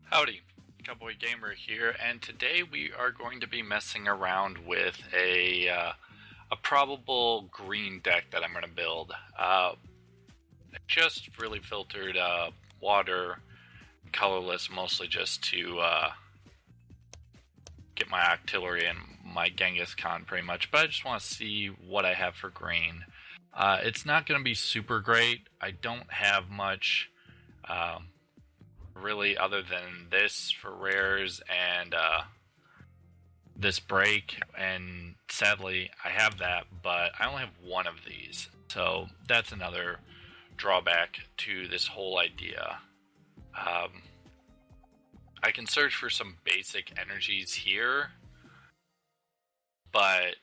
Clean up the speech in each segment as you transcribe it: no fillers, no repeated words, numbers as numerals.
Howdy, Cowboy Gamer here, and today we are going to be messing around with a probable green deck that I'm going to build. I just really filtered water, colorless, mostly just to get my artillery and my Genghis Khan pretty much, but I just want to see what I have for green. It's not going to be super great. I don't have much really other than this for rares and this break, and sadly I have that, but I only have one of these, so that's another drawback to this whole idea. I can search for some basic energies here, but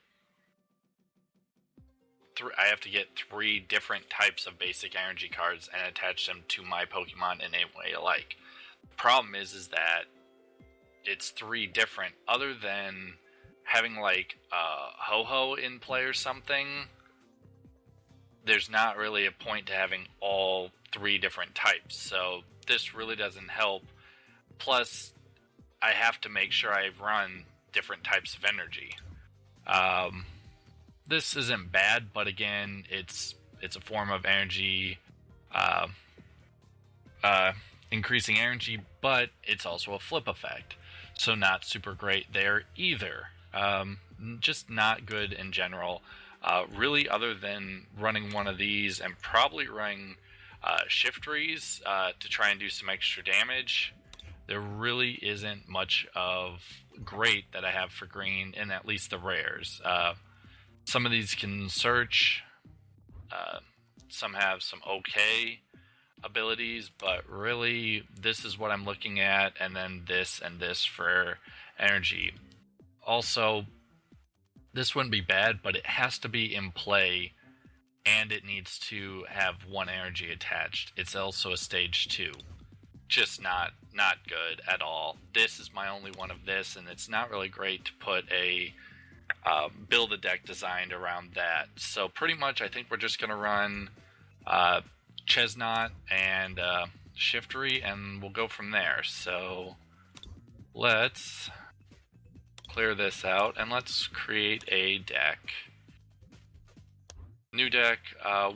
I have to get 3 different types of basic energy cards and attach them to my Pokemon in a way alike. The problem is that it's 3 different. Other than having like Ho-Ho in play or something, there's not really a point to having all 3 different types. So this really doesn't help. Plus, I have to make sure I run different types of energy. This isn't bad, but again, it's a form of energy, increasing energy, but it's also a flip effect, so not super great there either. Just not good in general. Really, other than running one of these and probably running Shiftries to try and do some extra damage, there really isn't much of great that I have for green in at least the rares. Some of these can search, some have some okay abilities, but really this is what I'm looking at, and then this and this for energy. Also, this wouldn't be bad, but it has to be in play, and it needs to have 1 energy attached. It's also a stage 2. Just not good at all. This is my only one of this, and it's not really great to put a build a deck designed around that. So pretty much I think we're just going to run Chesnaught and Shiftry, and we'll go from there. So let's clear this out, and let's create a deck. New deck,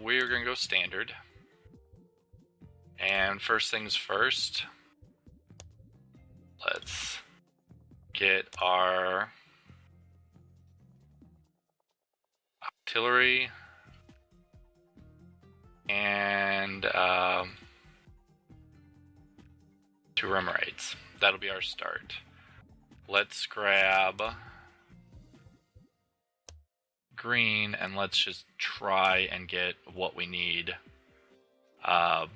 we're going to go standard. And first things first, let's get our artillery and 2 Remorates. That'll be our start. Let's grab green, and let's just try and get what we need to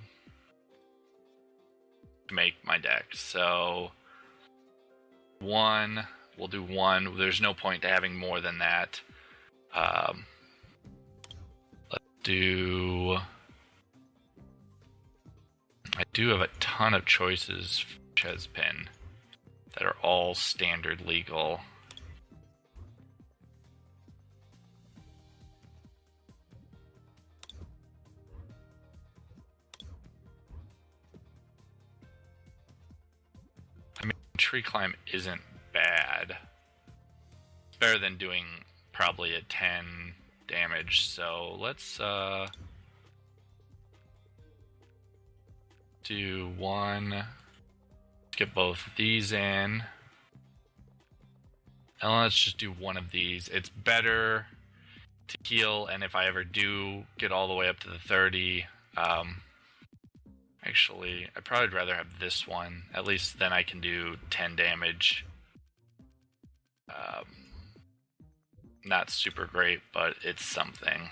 make my deck. So 1, we'll do 1. There's no point to having more than that. Let's do... I do have a ton of choices for Chespin that are all standard legal. I mean, tree climb isn't bad. It's better than doing probably a 10 damage, so let's do 1. Get both of these in, and let's just do 1 of these. It's better to heal, and if I ever do get all the way up to the 30, actually I'd probably rather have this one. At least then I can do 10 damage. Not super great, but it's something.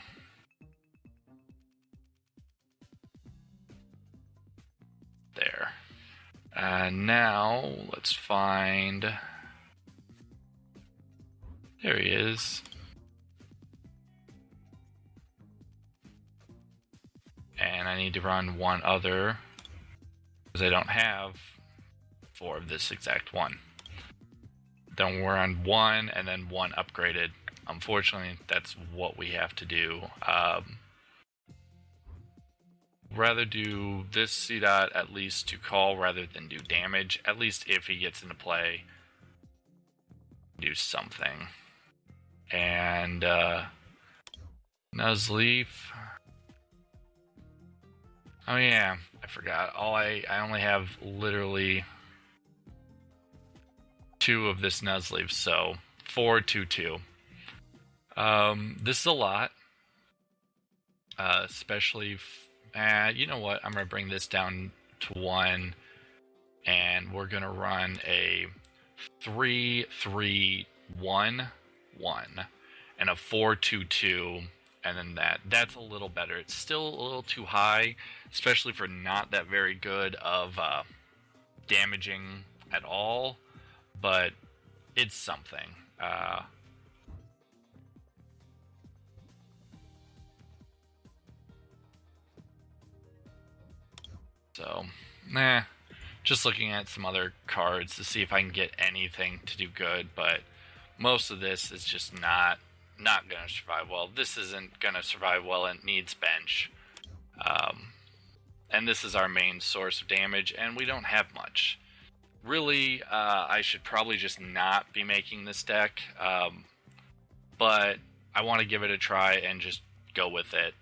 There. Now, let's find... There he is. And I need to run 1 other, because I don't have 4 of this exact one. Then we're on 1, and then 1 upgraded. Unfortunately, that's what we have to do. rather do this C dot at least to call rather than do damage. At least if he gets into play, do something. And Nuzleaf. Oh yeah, I forgot. I only have literally 2 of this Nuzleaf, so 4, 2, 2. This is a lot, especially. You know what? I'm gonna bring this down to 1, and we're gonna run a 3, 3, 1, 1, and a 4, 2, 2. And then that's a little better. It's still a little too high, especially for not that very good of damaging at all, but it's something. So, just looking at some other cards to see if I can get anything to do good, but most of this is just not going to survive well. This isn't going to survive well and needs bench. And this is our main source of damage, and we don't have much. Really, I should probably just not be making this deck, but I want to give it a try and just go with it,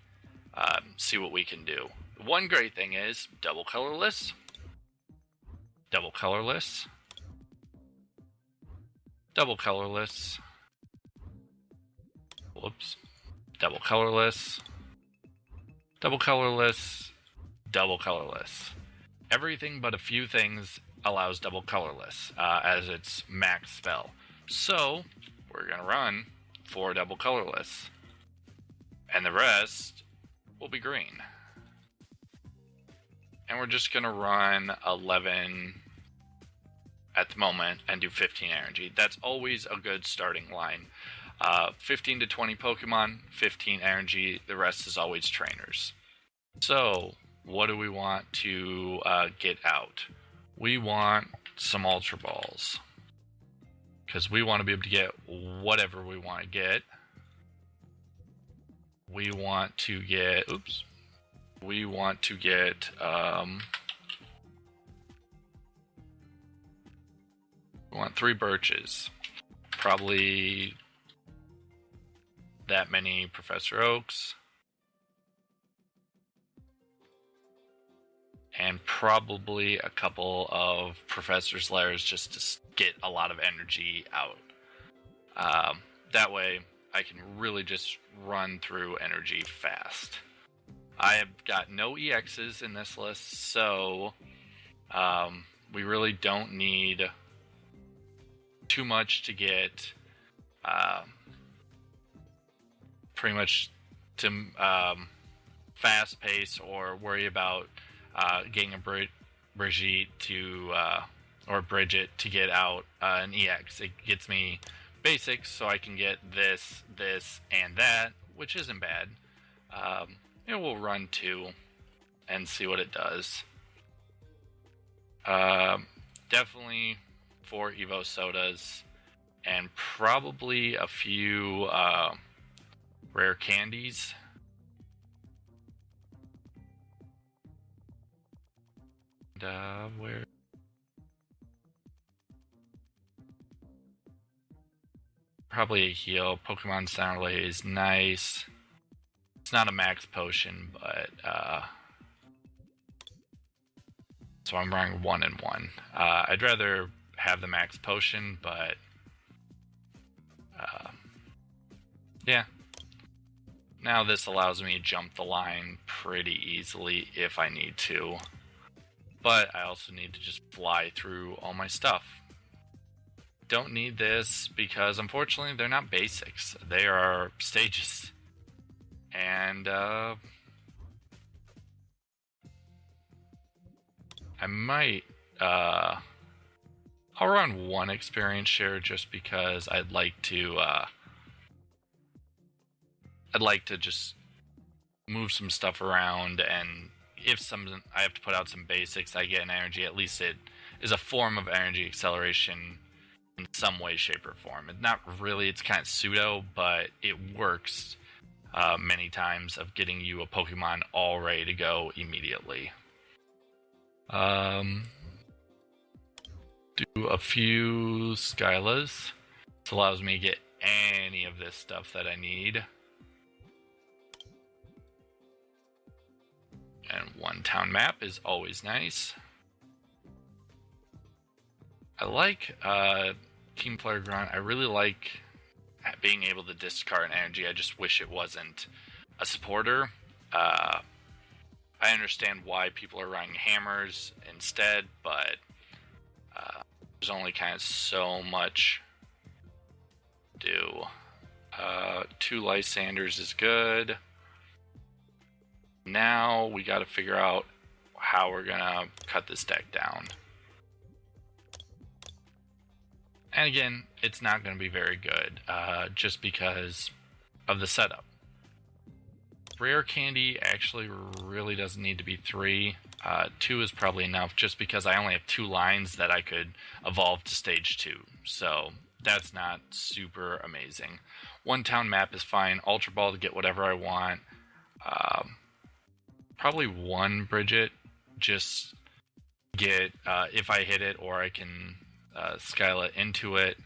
see what we can do. One great thing is double colorless, double colorless, double colorless, whoops, double colorless, double colorless, double colorless. Everything but a few things allows double colorless as its max spell. So we're going to run 4 double colorless, and the rest will be green. And we're just going to run 11 at the moment and do 15 energy. That's always a good starting line. 15 to 20 Pokemon, 15 energy, the rest is always trainers. So, what do we want to get out? We want some Ultra Balls, because we want to be able to get whatever we want to get. We want to get, we want 3 Birches. Probably that many Professor Oaks. And probably a couple of Professor's Lairs just to get a lot of energy out. That way, I can really just run through energy fast. I have got no EXs in this list, so we really don't need too much to get pretty much to fast pace or worry about getting a Brigitte to or Bridget to get out an EX. It gets me basics, so I can get this, and that, which isn't bad. We'll run 2 and see what it does. Definitely 4 Evo Sodas and probably a few rare candies. Where? Probably a heal. Pokemon Sound Relay is nice. It's not a max potion, but so I'm running 1 and 1. I'd rather have the max potion, but yeah. Now this allows me to jump the line pretty easily if I need to. But I also need to just fly through all my stuff. Don't need this because unfortunately they're not basics. They are stages. And I might I'll run 1 experience share just because I'd like to just move some stuff around, and if I have to put out some basics, I get an energy. At least it is a form of energy acceleration in some way, shape, or form. It's not really, it's kind of pseudo, but it works many times of getting you a Pokemon all ready to go immediately. Do a few Skylas. This allows me to get any of this stuff that I need. And one town map is always nice. I like Team Player Grunt. I really like being able to discard energy. I just wish it wasn't a supporter. I understand why people are running hammers instead, but there's only kind of so much to do. 2 Lysanders is good. Now we got to figure out how we're gonna cut this deck down. And again, it's not going to be very good, just because of the setup. Rare candy actually really doesn't need to be 3. 2 is probably enough, just because I only have 2 lines that I could evolve to stage 2. So that's not super amazing. 1 town map is fine. Ultra Ball to get whatever I want. Probably 1 Bridget, just get if I hit it, or I can Skyla into it.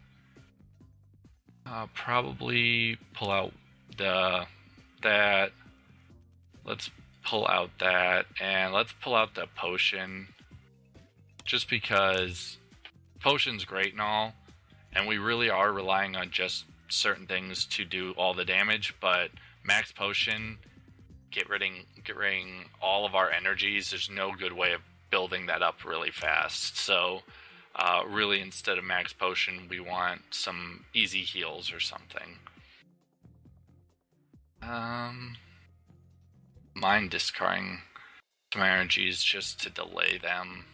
Probably pull out that. Let's pull out that, and let's pull out the potion, just because potion's great and all, and we really are relying on just certain things to do all the damage. But max potion, get rid all of our energies. There's no good way of building that up really fast. So really, instead of max potion, we want some easy heals or something. Mind discarding some energies just to delay them.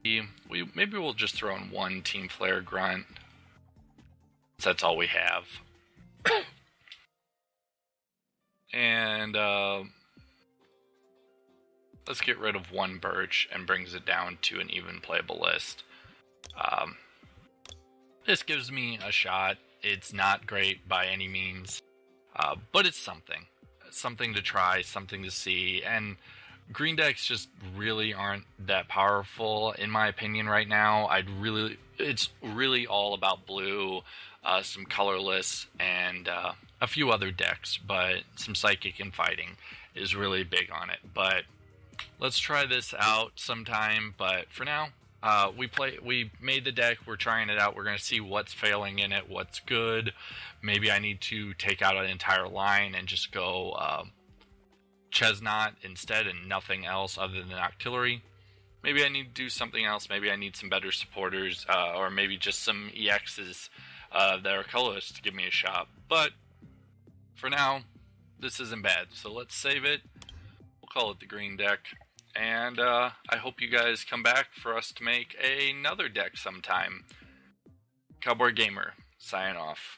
Maybe we'll just throw in 1 Team Flare Grunt. That's all we have. And let's get rid of 1 Birch and brings it down to an even playable list. This gives me a shot. It's not great by any means, but it's something. Something to try, something to see. And green decks just really aren't that powerful, in my opinion, right now. It's really all about blue, some colorless, and a few other decks, but some psychic and fighting is really big on it. But let's try this out sometime. But for now, we made the deck, we're trying it out, we're going to see what's failing in it, what's good. Maybe I need to take out an entire line and just go Chesnaught instead and nothing else other than Octillery. Maybe I need to do something else. Maybe I need some better supporters, or maybe just some EXs that are colorless to give me a shot. But for now, this isn't bad. So let's save it. We'll call it the green deck. And I hope you guys come back for us to make another deck sometime. Cowboy Gamer, signing off.